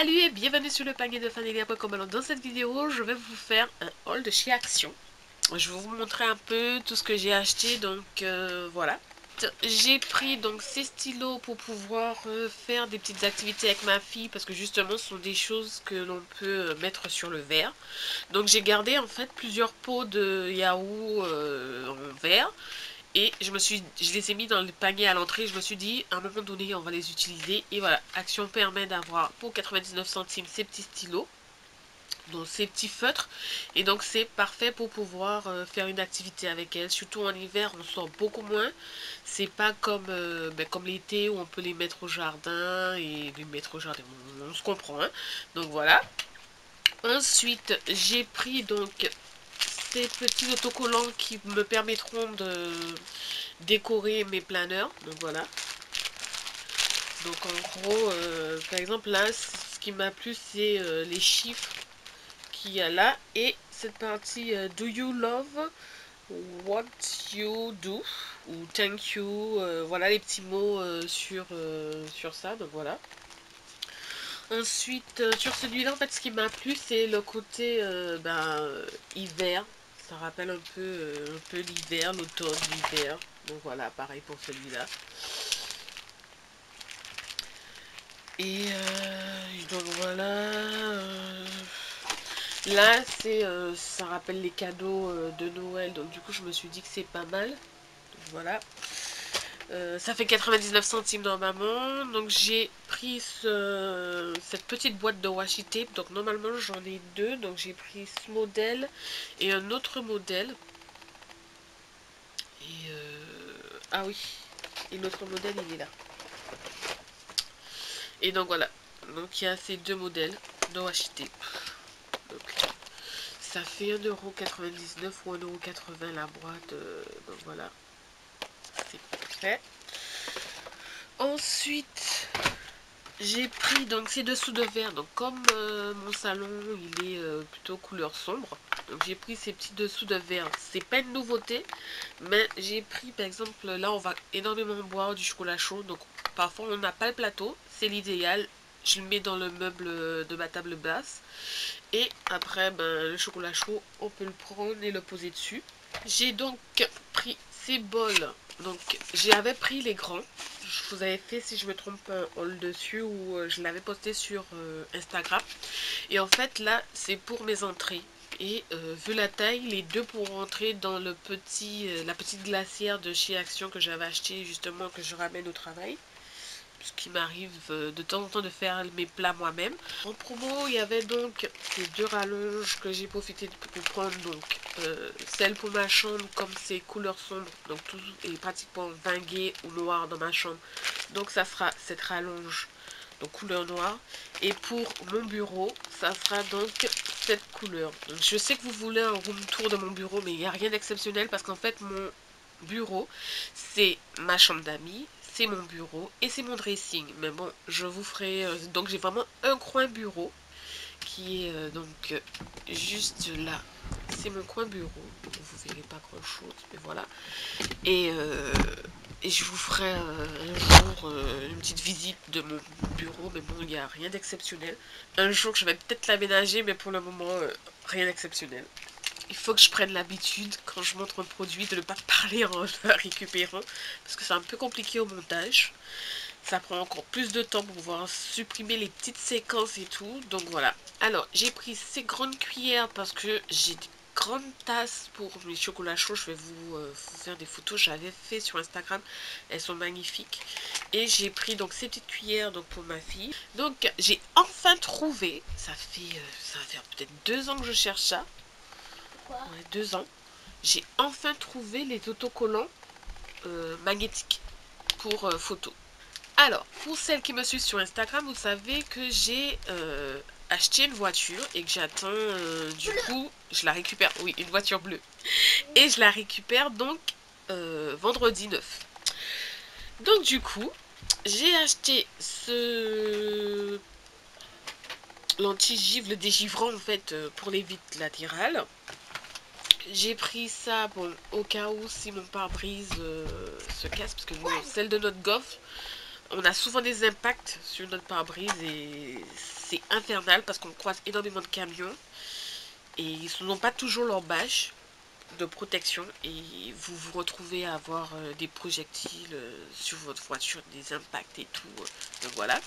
Salut et bienvenue sur le panier de Fanelia.com. Alors dans cette vidéo, je vais vous faire un haul de chez Action. Je vais vous montrer un peu tout ce que j'ai acheté, donc voilà. J'ai pris donc ces stylos pour pouvoir faire des petites activités avec ma fille parce que justement ce sont des choses que l'on peut mettre sur le verre. Donc j'ai gardé en fait plusieurs pots de yaourt en verre. Et je les ai mis dans le panier à l'entrée. Je me suis dit, à un moment donné, on va les utiliser. Et voilà, Action permet d'avoir pour 99 centimes ces petits stylos, donc ces petits feutres. Et donc c'est parfait pour pouvoir faire une activité avec elles. Surtout en hiver, on sort beaucoup moins. C'est pas comme, comme l'été où on peut les mettre au jardin et les mettre au jardin. On se comprend, hein. Donc voilà. Ensuite, j'ai pris donc ces petits autocollants qui me permettront de décorer mes planeurs. Donc voilà. Donc en gros, par exemple là, ce qui m'a plu, c'est les chiffres qu'il y a là. Et cette partie Do you love what you do ou thank you. Voilà les petits mots sur ça. Donc voilà. Ensuite, sur celui-là, en fait, ce qui m'a plu, c'est le côté hiver. Ça rappelle un peu l'hiver, l'automne, l'hiver. Donc voilà, pareil pour celui-là. Et donc voilà. Là, ça rappelle les cadeaux de Noël. Donc du coup, je me suis dit que c'est pas mal. Donc, voilà. Ça fait 99 centimes normalement. Donc j'ai pris cette petite boîte de washi tape. Donc normalement j'en ai deux. Donc j'ai pris ce modèle et un autre modèle. Et ah oui. Et l'autre modèle il est là. Et donc voilà. Donc il y a ces deux modèles de washi tape. Donc ça fait 1,99€ ou 1,80€ la boîte. Donc voilà. C'est parfait. Ensuite, j'ai pris donc ces dessous de verre. Donc comme mon salon il est plutôt couleur sombre, donc j'ai pris ces petits dessous de verre. C'est pas une nouveauté, mais j'ai pris par exemple là on va énormément boire du chocolat chaud. Donc parfois on n'a pas le plateau, c'est l'idéal. Je le mets dans le meuble de ma table basse. Et après le chocolat chaud on peut le prendre et le poser dessus. J'ai donc pris ces bols. Donc j'avais pris les grands. Je vous avais fait, si je me trompe, un haul dessus ou je l'avais posté sur Instagram. Et en fait là c'est pour mes entrées. Et vu la taille, les deux pourront rentrer dans la petite glacière de chez Action que j'avais acheté justement, que je ramène au travail. Ce qui m'arrive de temps en temps de faire mes plats moi-même. En promo, il y avait donc ces deux rallonges que j'ai profité pour prendre. Donc celle pour ma chambre, comme c'est couleur sombre, donc tout est pratiquement vingué ou noir dans ma chambre. Donc ça sera cette rallonge, donc couleur noire. Et pour mon bureau, ça sera donc cette couleur. Donc, je sais que vous voulez un room tour de mon bureau, mais il n'y a rien d'exceptionnel parce qu'en fait mon bureau, c'est ma chambre d'amis, c'est mon bureau et c'est mon dressing. Mais bon, je vous ferai... donc j'ai vraiment un coin bureau qui est juste là. C'est mon coin bureau. Vous verrez pas grand chose, mais voilà. Et je vous ferai un jour une petite visite de mon bureau, mais bon, il n'y a rien d'exceptionnel. Un jour, je vais peut-être l'aménager, mais pour le moment, rien d'exceptionnel. Il faut que je prenne l'habitude, quand je montre un produit, de ne pas parler en le récupérant, parce que c'est un peu compliqué au montage. Ça prend encore plus de temps pour pouvoir supprimer les petites séquences et tout. Donc voilà. Alors, j'ai pris ces grandes cuillères parce que j'ai des grandes tasses pour mes chocolats chauds. Je vais vous faire des photos. J'avais fait sur Instagram. Elles sont magnifiques. Et j'ai pris donc ces petites cuillères donc pour ma fille. Donc, j'ai enfin trouvé. Ça va faire peut-être 2 ans que je cherche ça. Ouais, 2 ans. J'ai enfin trouvé les autocollants magnétiques pour photos. Alors, pour celles qui me suivent sur Instagram, vous savez que j'ai acheté une voiture et que j'attends, du coup, je la récupère, oui, une voiture bleue. Et je la récupère donc vendredi 9. Donc du coup, j'ai acheté ce l'anti-givre, dégivrant en fait, pour les vitres latérales. J'ai pris ça, bon, au cas où si mon pare-brise se casse, parce que bon, celle de notre Golf, on a souvent des impacts sur notre pare-brise et c'est infernal parce qu'on croise énormément de camions et ils n'ont pas toujours leur bâche de protection et vous vous retrouvez à avoir des projectiles sur votre voiture, des impacts et tout. Donc voilà.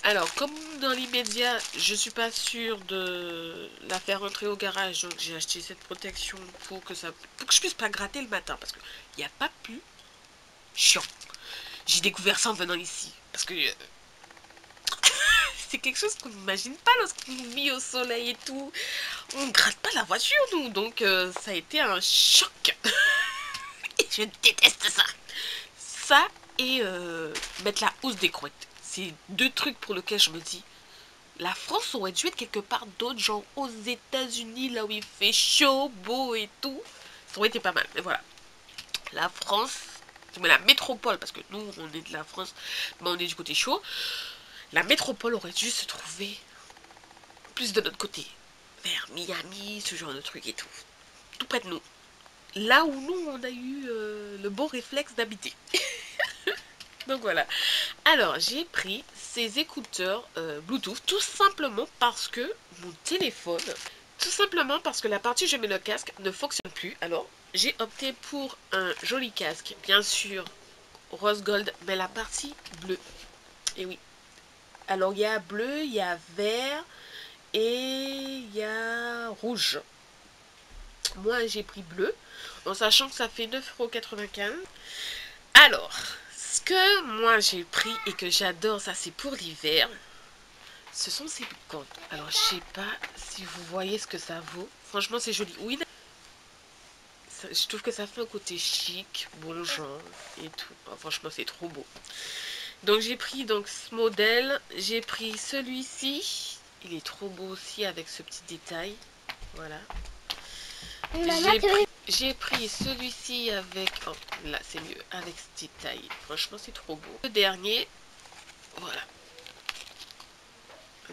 Alors, comme dans l'immédiat, je suis pas sûre de la faire rentrer au garage, donc j'ai acheté cette protection pour que je puisse pas gratter le matin parce qu'il n'y a pas plus chiant. J'ai découvert ça en venant ici parce que c'est quelque chose qu'on n'imagine pas lorsqu'on vit au soleil et tout. On gratte pas la voiture, nous, donc ça a été un choc. Et je déteste ça. Ça et mettre la housse des couettes. C'est deux trucs pour lesquels je me dis, la France aurait dû être quelque part d'autre, genre aux États-Unis, là où il fait chaud, beau et tout. Ça aurait été pas mal, mais voilà. La France, mais la métropole, parce que nous, on est de la France, mais on est du côté chaud. La métropole aurait dû se trouver plus de notre côté. Vers Miami, ce genre de truc et tout. Tout près de nous. Là où nous, on a eu le beau réflexe d'habiter. Donc voilà. Alors, j'ai pris ces écouteurs Bluetooth tout simplement parce que mon téléphone, tout simplement parce que la partie où je mets le casque ne fonctionne plus. Alors, j'ai opté pour un joli casque, bien sûr, rose gold, mais la partie bleue. Et oui. Alors, il y a bleu, il y a vert et il y a rouge. Moi, j'ai pris bleu, en sachant que ça fait 9,95 €. Alors, ce que moi j'ai pris et que j'adore, ça c'est pour l'hiver, ce sont ces cordes. Alors, je sais pas si vous voyez ce que ça vaut. Franchement, c'est joli. Oui, je trouve que ça fait un côté chic, bon genre et tout. Oh, franchement, c'est trop beau. Donc, j'ai pris donc ce modèle. J'ai pris celui-ci. Il est trop beau aussi avec ce petit détail. Voilà. J'ai pris celui-ci avec... Oh, là, c'est mieux. Avec ce détail. Franchement, c'est trop beau. Le dernier, voilà.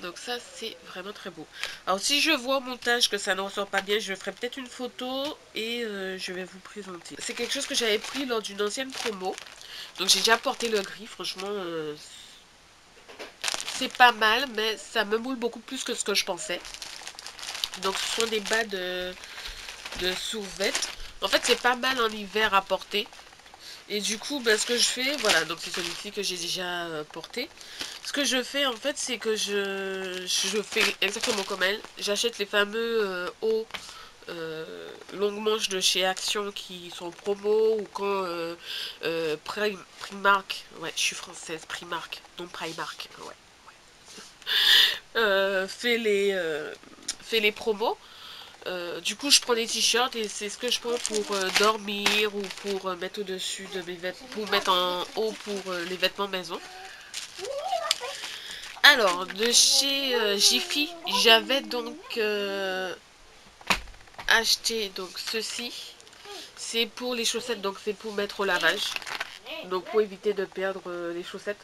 Donc ça, c'est vraiment très beau. Alors, si je vois au montage que ça ne ressort pas bien, je ferai peut-être une photo et je vais vous présenter. C'est quelque chose que j'avais pris lors d'une ancienne promo. Donc, j'ai déjà porté le gris. Franchement, c'est pas mal, mais ça me moule beaucoup plus que ce que je pensais. Donc, ce sont des bas de sous-vêtements. En fait, c'est pas mal en hiver à porter. Et du coup, ben, ce que je fais, voilà, donc c'est celui-ci que j'ai déjà porté. Ce que je fais, en fait, c'est que je fais exactement comme elle. J'achète les fameux hauts longues manches de chez Action qui sont en promo ou quand Primark, ouais, je suis française, Primark, non Primark, ouais, fait les promos. Du coup, je prends des t-shirts et c'est ce que je prends pour dormir ou pour mettre au-dessus de mes vêtements, pour mettre en haut pour les vêtements maison. Alors, de chez Jiffy, j'avais donc acheté donc ceci. C'est pour les chaussettes, donc c'est pour mettre au lavage. Donc pour éviter de perdre les chaussettes.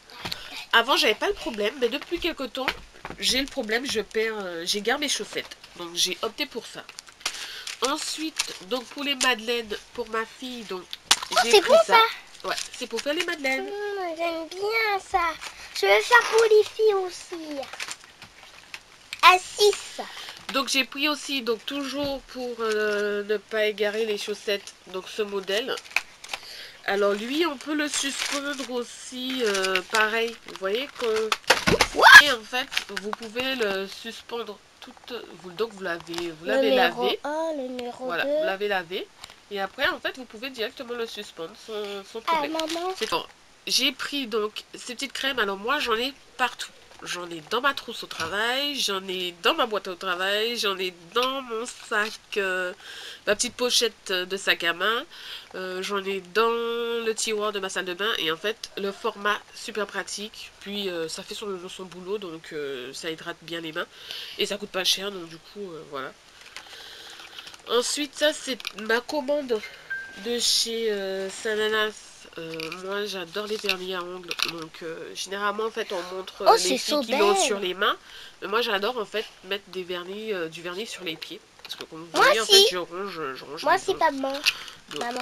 Avant, j'avais pas le problème, mais depuis quelque temps, j'ai le problème, j'ai gardé mes chaussettes. Donc j'ai opté pour ça. Ensuite, donc pour les madeleines, pour ma fille, donc j'ai pris ça. Ouais, c'est pour faire les madeleines. J'aime bien ça. Je vais faire pour les filles aussi. À 6. Donc j'ai pris aussi, donc toujours pour ne pas égarer les chaussettes, donc ce modèle. Alors lui, on peut le suspendre aussi, pareil. Vous voyez que... Et en fait, vous pouvez le suspendre donc vous l'avez lavé. 1, le numéro voilà, 2. vous l'avez lavé. Et après, en fait, vous pouvez directement le suspendre sans problème. Maman. Bon, j'ai pris donc ces petites crèmes. Alors moi, j'en ai partout. J'en ai dans ma trousse au travail, j'en ai dans ma boîte au travail, j'en ai dans mon sac, ma petite pochette de sac à main, j'en ai dans le tiroir de ma salle de bain. Et en fait, le format super pratique, puis ça fait son boulot, donc ça hydrate bien les mains. Et ça coûte pas cher, donc du coup, voilà. Ensuite, ça c'est ma commande de chez Sananas. Moi j'adore les vernis à ongles, donc généralement en fait on montre les filles qui l'ont sur les mains, mais moi j'adore en fait mettre du vernis sur les pieds, parce que comme vous voyez en fait je ronge moi c'est pas bon.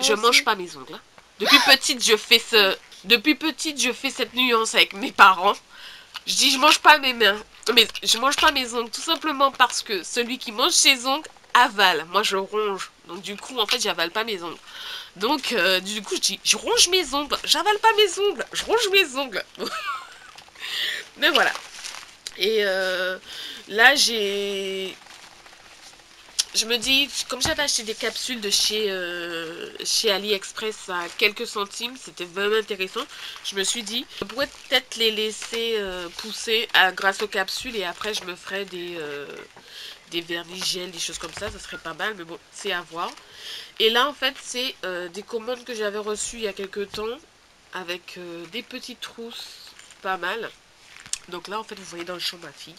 Je mange pas mes ongles, hein. Depuis petite, depuis petite, je fais cette nuance avec mes parents. Je dis, je mange pas mes mains. Mais je mange pas mes ongles, tout simplement parce que celui qui mange ses ongles avale. Moi, je ronge. Donc, du coup, en fait, j'avale pas mes ongles. Donc, du coup, je dis, je ronge mes ongles. J'avale pas mes ongles. Je ronge mes ongles. Mais voilà. Et là, je me dis, comme j'avais acheté des capsules de chez AliExpress à quelques centimes, c'était vraiment intéressant. Je me suis dit, je pourrais peut-être les laisser pousser grâce aux capsules et après je me ferais des vernis gel, des choses comme ça serait pas mal, mais bon, c'est à voir. Et là, en fait, c'est des commandes que j'avais reçues il y a quelques temps avec des petites trousses, pas mal. Donc là, en fait, vous voyez dans le champ ma fille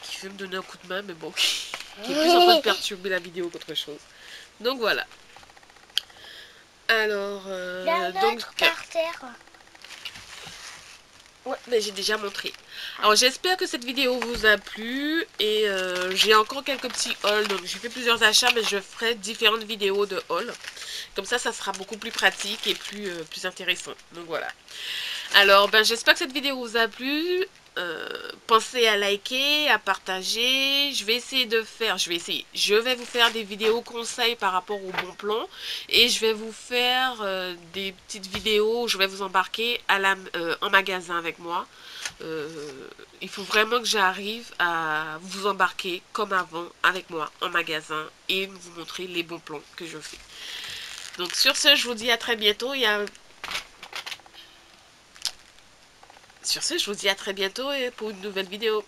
qui veut me donner un coup de main, mais bon, qui est plus en train de perturber la vidéo qu'autre chose. Donc voilà. Alors, donc par terre. Ouais, mais j'ai déjà montré. Alors j'espère que cette vidéo vous a plu et j'ai encore quelques petits hauls. Donc j'ai fait plusieurs achats, mais je ferai différentes vidéos de hauls. Comme ça sera beaucoup plus pratique et plus intéressant. Donc voilà. Alors ben j'espère que cette vidéo vous a plu. Pensez à liker, à partager. Je vais vous faire des vidéos conseils par rapport au bon plan. Et je vais vous faire des petites vidéos où je vais vous embarquer en magasin avec moi. Il faut vraiment que j'arrive à vous embarquer comme avant avec moi en magasin et vous montrer les bons plans que je fais. Donc sur ce, je vous dis à très bientôt. Sur ce, je vous dis à très bientôt et pour une nouvelle vidéo.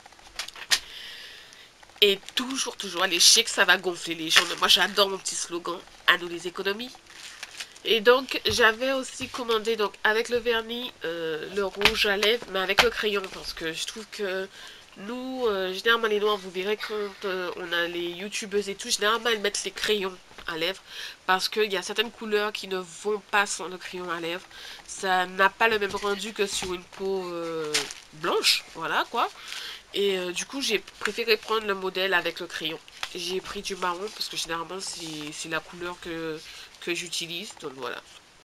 Et toujours, allez, je sais que ça va gonfler les gens. Moi, j'adore mon petit slogan, à nous les économies. Et donc, j'avais aussi commandé, donc, avec le vernis, le rouge à lèvres, mais avec le crayon, parce que je trouve que nous, généralement les noirs, vous verrez quand on a les youtubeuses et tout, généralement elles mettent les crayons à lèvres, parce qu'il y a certaines couleurs qui ne vont pas sans le crayon à lèvres. Ça n'a pas le même rendu que sur une peau blanche, voilà quoi. Et du coup, j'ai préféré prendre le modèle avec le crayon. J'ai pris du marron parce que généralement, c'est la couleur que j'utilise. Donc voilà.